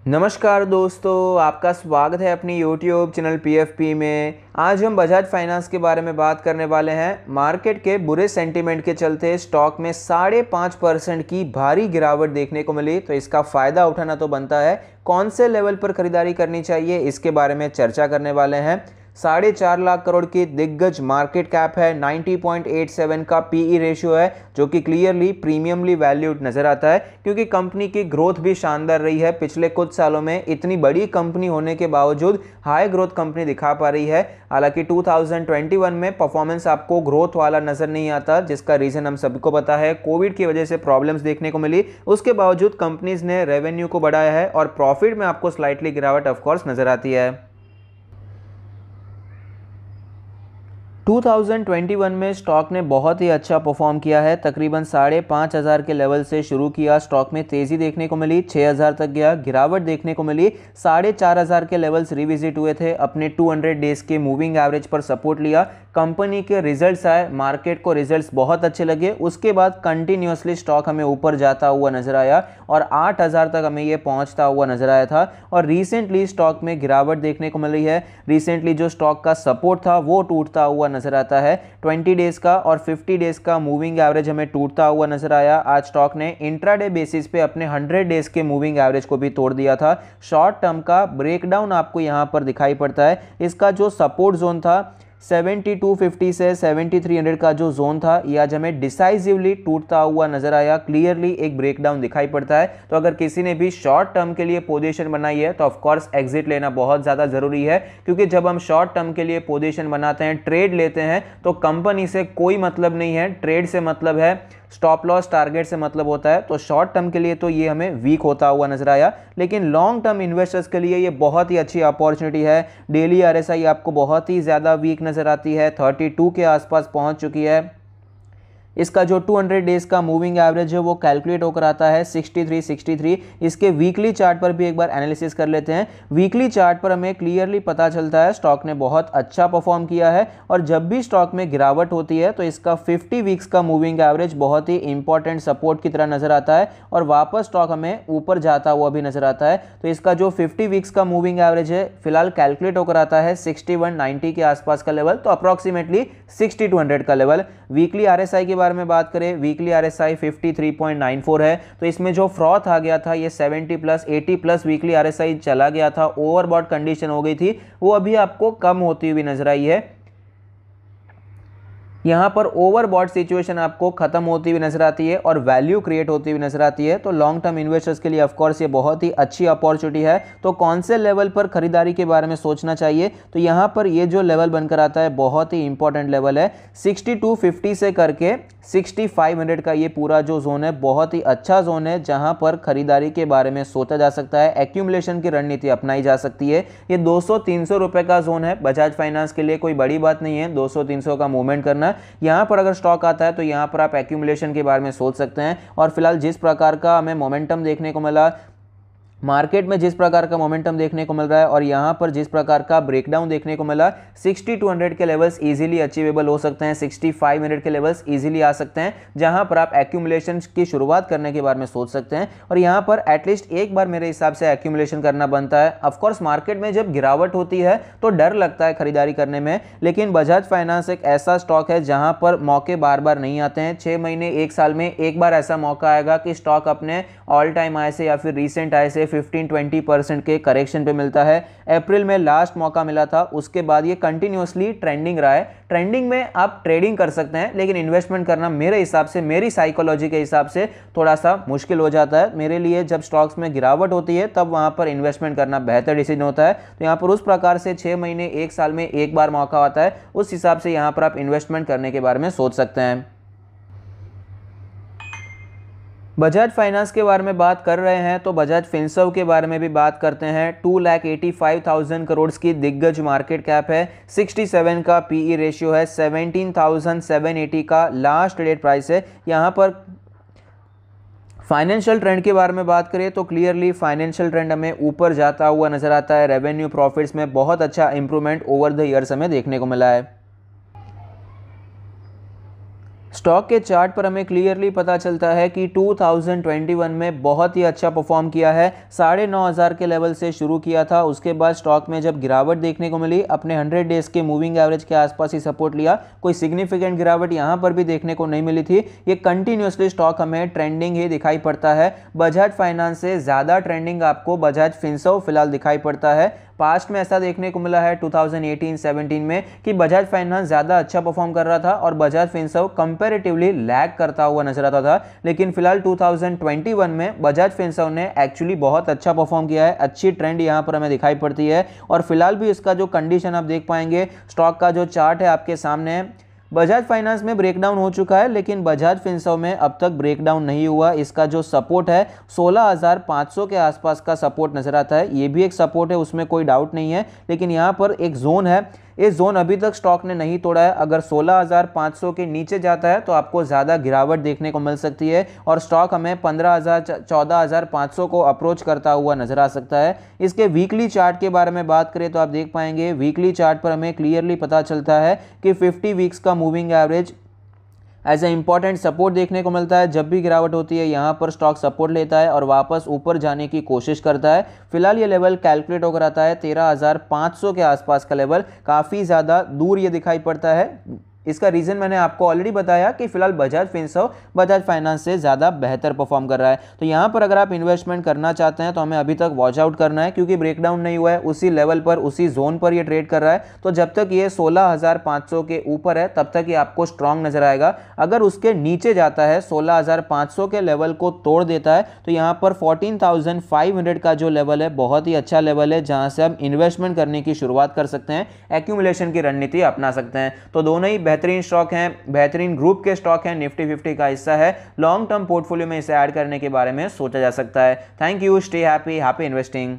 नमस्कार दोस्तों, आपका स्वागत है अपनी YouTube चैनल PFP में। आज हम बजाज फाइनेंस के बारे में बात करने वाले हैं। मार्केट के बुरे सेंटीमेंट के चलते स्टॉक में 5.5% की भारी गिरावट देखने को मिली, तो इसका फ़ायदा उठाना तो बनता है। कौन से लेवल पर खरीदारी करनी चाहिए, इसके बारे में चर्चा करने वाले हैं। 4.5 लाख करोड़ की दिग्गज मार्केट कैप है, 90.87 का पीई रेशियो है, जो कि क्लियरली प्रीमियमली वैल्यूड नजर आता है, क्योंकि कंपनी की ग्रोथ भी शानदार रही है। पिछले कुछ सालों में इतनी बड़ी कंपनी होने के बावजूद हाई ग्रोथ कंपनी दिखा पा रही है। हालांकि 2021 में परफॉर्मेंस आपको ग्रोथ वाला नजर नहीं आता, जिसका रीजन हम सबको पता है, कोविड की वजह से प्रॉब्लम्स देखने को मिली। उसके बावजूद कंपनीज ने रेवेन्यू को बढ़ाया है और प्रॉफिट में आपको स्लाइटली गिरावट ऑफकोर्स नजर आती है। 2021 में स्टॉक ने बहुत ही अच्छा परफॉर्म किया है। तकरीबन 5,500 के लेवल से शुरू किया, स्टॉक में तेज़ी देखने को मिली, 6,000 तक गया, गिरावट देखने को मिली, 4,500 के लेवल्स रिविजिट हुए थे, अपने 200 डेज के मूविंग एवरेज पर सपोर्ट लिया। कंपनी के रिजल्ट्स आए, मार्केट को रिजल्ट्स बहुत अच्छे लगे। उसके बाद कंटिन्यूसली स्टॉक हमें ऊपर जाता हुआ नजर आया और 8,000 तक हमें ये पहुंचता हुआ नजर आया था। और रिसेंटली स्टॉक में गिरावट देखने को मिली है। रिसेंटली जो स्टॉक का सपोर्ट था वो टूटता हुआ नजर आता है। 20 डेज का और 50 डेज का मूविंग एवरेज हमें टूटता हुआ नजर आया। आज स्टॉक ने इंट्राडे बेसिस पे अपने 100 डेज के मूविंग एवरेज को भी तोड़ दिया था। शॉर्ट टर्म का ब्रेकडाउन आपको यहां पर दिखाई पड़ता है। इसका जो सपोर्ट जोन था 7250 से 7300 का जो जोन था, ये आज हमें डिसाइसिवली टूटता हुआ नजर आया। क्लियरली एक ब्रेकडाउन दिखाई पड़ता है। तो अगर किसी ने भी शॉर्ट टर्म के लिए पोजीशन बनाई है तो ऑफकोर्स एग्जिट लेना बहुत ज़्यादा ज़रूरी है, क्योंकि जब हम शॉर्ट टर्म के लिए पोजीशन बनाते हैं, ट्रेड लेते हैं, तो कंपनी से कोई मतलब नहीं है, ट्रेड से मतलब है, स्टॉप लॉस टारगेट से मतलब होता है। तो शॉर्ट टर्म के लिए तो ये हमें वीक होता हुआ नजर आया, लेकिन लॉन्ग टर्म इन्वेस्टर्स के लिए ये बहुत ही अच्छी अपॉर्चुनिटी है। डेली आरएसआई आपको बहुत ही ज़्यादा वीक नजर आती है, 32 के आसपास पहुंच चुकी है। इसका जो 200 डेज का मूविंग एवरेज है वो कैलकुलेट होकर आता है 63। इसके वीकली चार्ट पर भी एक बार एनालिसिस कर लेते हैं। वीकली चार्ट पर हमें क्लियरली पता चलता है स्टॉक ने बहुत अच्छा परफॉर्म किया है, और जब भी स्टॉक में गिरावट होती है तो इसका 50 वीक्स का मूविंग एवरेज बहुत ही इंपॉर्टेंट सपोर्ट की तरह नजर आता है, और वापस स्टॉक हमें ऊपर जाता हुआ भी नजर आता है। तो इसका जो 50 वीक्स का मूविंग एवरेज है फिलहाल कैलकुलेट होकर आता है 6190 के आसपास का लेवल, तो अप्रॉक्सीमेटली 6200 का लेवल। वीकली आरएसआई के बारे में बात करें, वीकली आरएसआई 53.94 है। तो इसमें जो फ्रॉथ आ गया था, ये 70 प्लस 80 प्लस वीकली आरएसआई चला गया था, ओवरबॉट कंडीशन हो गई थी, वो अभी आपको कम होती हुई नजर आई है। यहाँ पर ओवरबॉट सिचुएशन आपको खत्म होती हुई नजर आती है और वैल्यू क्रिएट होती हुई नजर आती है। तो लॉन्ग टर्म इन्वेस्टर्स के लिए ऑफकोर्स ये बहुत ही अच्छी अपॉर्चुनिटी है। तो कौन से लेवल पर खरीदारी के बारे में सोचना चाहिए, तो यहाँ पर ये जो लेवल बनकर आता है बहुत ही इंपॉर्टेंट लेवल है। 6250 से करके 6500 का ये पूरा जो जोन है बहुत ही अच्छा जोन है, जहाँ पर खरीदारी के बारे में सोचा जा सकता है, एक्यूमुलेशन की रणनीति अपनाई जा सकती है। ये 200-300 रुपए का जोन है, बजाज फाइनेंस के लिए कोई बड़ी बात नहीं है 200-300 का मूवमेंट करना। यहां पर अगर स्टॉक आता है तो यहां पर आप एक्यूमुलेशन के बारे में सोच सकते हैं। और फिलहाल जिस प्रकार का हमें मोमेंटम देखने को मिला, मार्केट में जिस प्रकार का मोमेंटम देखने को मिल रहा है और यहाँ पर जिस प्रकार का ब्रेकडाउन देखने को मिला, 6200 के लेवल्स इजीली अचीवेबल हो सकते हैं, 6500 के लेवल्स इजीली आ सकते हैं, जहाँ पर आप एक्यूमुलेशन की शुरुआत करने के बारे में सोच सकते हैं। और यहाँ पर एटलीस्ट एक बार मेरे हिसाब से एक्यूमुलेशन करना बनता है। ऑफकोर्स मार्केट में जब गिरावट होती है तो डर लगता है खरीदारी करने में, लेकिन बजाज फाइनेंस एक ऐसा स्टॉक है जहाँ पर मौके बार बार नहीं आते हैं। 6 महीने 1 साल में एक बार ऐसा मौका आएगा कि स्टॉक अपने ऑल टाइम हाई से या फिर रिसेंट हाई से 15-20% के करेक्शन पे मिलता है। अप्रैल में लास्ट मौका मिला था, उसके बाद ये कंटिन्यूअसली ट्रेंडिंग रहा है। ट्रेंडिंग में आप ट्रेडिंग कर सकते हैं, लेकिन इन्वेस्टमेंट करना मेरे हिसाब से, मेरी साइकोलॉजी के हिसाब से थोड़ा सा मुश्किल हो जाता है मेरे लिए। जब स्टॉक्स में गिरावट होती है तब वहां पर इन्वेस्टमेंट करना बेहतर डिसीजन होता है। तो यहाँ पर उस प्रकार से 6 महीने 1 साल में एक बार मौका आता है, उस हिसाब से यहाँ पर आप इन्वेस्टमेंट करने के बारे में सोच सकते हैं। बजाज फाइनेंस के बारे में बात कर रहे हैं तो बजाज फिनसर्व के बारे में भी बात करते हैं। 2,85,000 करोड़ की दिग्गज मार्केट कैप है, 67 का पीई रेशियो है, 17,780 का लास्ट ट्रेडेड प्राइस है। यहाँ पर फाइनेंशियल ट्रेंड के बारे में बात करें तो क्लियरली फाइनेंशियल ट्रेंड हमें ऊपर जाता हुआ नजर आता है। रेवेन्यू प्रॉफिट्स में बहुत अच्छा इंप्रूवमेंट ओवर द ईयर्स हमें देखने को मिला है। स्टॉक के चार्ट पर हमें क्लियरली पता चलता है कि 2021 में बहुत ही अच्छा परफॉर्म किया है। 9,500 के लेवल से शुरू किया था, उसके बाद स्टॉक में जब गिरावट देखने को मिली अपने 100 डेज के मूविंग एवरेज के आसपास ही सपोर्ट लिया। कोई सिग्निफिकेंट गिरावट यहाँ पर भी देखने को नहीं मिली थी। ये कंटिन्यूसली स्टॉक हमें ट्रेंडिंग ही दिखाई पड़ता है। बजाज फाइनेंस से ज़्यादा ट्रेंडिंग आपको बजाज फिनसर्व फिलहाल दिखाई पड़ता है। पास्ट में ऐसा देखने को मिला है 2018-17 में कि बजाज फाइनेंस ज़्यादा अच्छा परफॉर्म कर रहा था और बजाज फिनसर्व कंपैरेटिवली लैग करता हुआ नजर आता था। लेकिन फिलहाल 2021 में बजाज फिनसर्व ने एक्चुअली बहुत अच्छा परफॉर्म किया है। अच्छी ट्रेंड यहाँ पर हमें दिखाई पड़ती है और फिलहाल भी इसका जो कंडीशन आप देख पाएंगे, स्टॉक का जो चार्ट है आपके सामने है। बजाज फाइनेंस में ब्रेकडाउन हो चुका है लेकिन बजाज फिनसर्व में अब तक ब्रेकडाउन नहीं हुआ। इसका जो सपोर्ट है 16,500 के आसपास का सपोर्ट नजर आता है। ये भी एक सपोर्ट है, उसमें कोई डाउट नहीं है, लेकिन यहाँ पर एक जोन है, इस जोन अभी तक स्टॉक ने नहीं तोड़ा है। अगर 16,500 के नीचे जाता है तो आपको ज़्यादा गिरावट देखने को मिल सकती है और स्टॉक हमें 15,000 14,500 को अप्रोच करता हुआ नजर आ सकता है। इसके वीकली चार्ट के बारे में बात करें तो आप देख पाएंगे वीकली चार्ट पर हमें क्लियरली पता चलता है कि 50 वीक्स का moving average as a important support देखने को मिलता है। जब भी गिरावट होती है यहाँ पर स्टॉक सपोर्ट लेता है और वापस ऊपर जाने की कोशिश करता है। फिलहाल ये लेवल कैलकुलेट होकर आता है 13,500 के आसपास का लेवल, काफ़ी ज़्यादा दूर ये दिखाई पड़ता है। इसका रीज़न मैंने आपको ऑलरेडी बताया कि फिलहाल बजाज फिनसर्व बजाज फाइनेंस से ज़्यादा बेहतर परफॉर्म कर रहा है। तो यहाँ पर अगर आप इन्वेस्टमेंट करना चाहते हैं तो हमें अभी तक वॉच आउट करना है, क्योंकि ब्रेकडाउन नहीं हुआ है, उसी लेवल पर उसी जोन पर ये ट्रेड कर रहा है। तो जब तक ये 16,500 के ऊपर है तब तक ये आपको स्ट्रांग नजर आएगा। अगर उसके नीचे जाता है 16,500 के लेवल को तोड़ देता है तो यहाँ पर 14,500 का जो लेवल है बहुत ही अच्छा लेवल है, जहाँ से आप इन्वेस्टमेंट करने की शुरुआत कर सकते हैं, एक्यूमुलेशन की रणनीति अपना सकते हैं। तो दोनों ही बेहतरीन स्टॉक हैं, बेहतरीन ग्रुप के स्टॉक हैं, निफ्टी 50 का हिस्सा है। लॉन्ग टर्म पोर्टफोलियो में इसे ऐड करने के बारे में सोचा जा सकता है। Thank you, stay happy, happy investing.